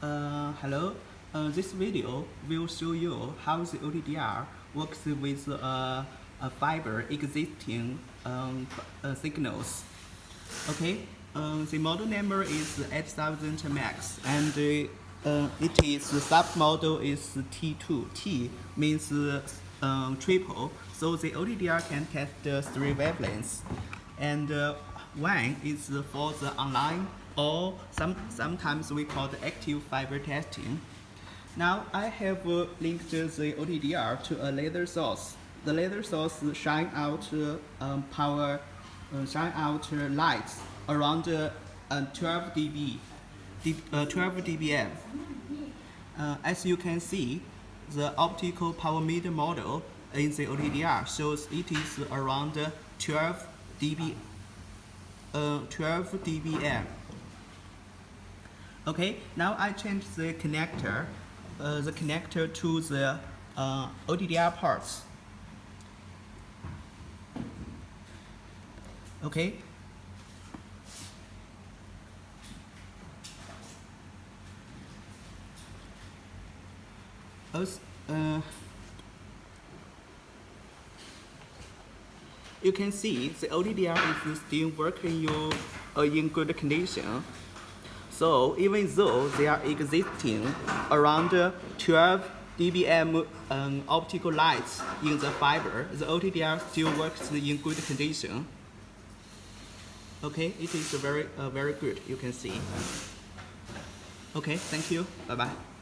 Hello. This video will show you how the OTDR works with a fiber existing signals. Okay. The model number is 8000 max, and it is the submodel is T2. T means triple, so the OTDR can test 3 wavelengths, and one is for the online, or sometimes we call the active fiber testing. Now I have linked the OTDR to a laser source. The laser source shine out lights around 12 dBm. As you can see, the optical power meter model in the OTDR shows it is around 12 dBm. Okay, now I change the connector to the OTDR parts. Okay. You can see the OTDR is still working in good condition. So even though they are existing around 12 dBm optical lights in the fiber, the OTDR still works in good condition. Okay, it is very good, you can see. Okay, thank you. Bye-bye.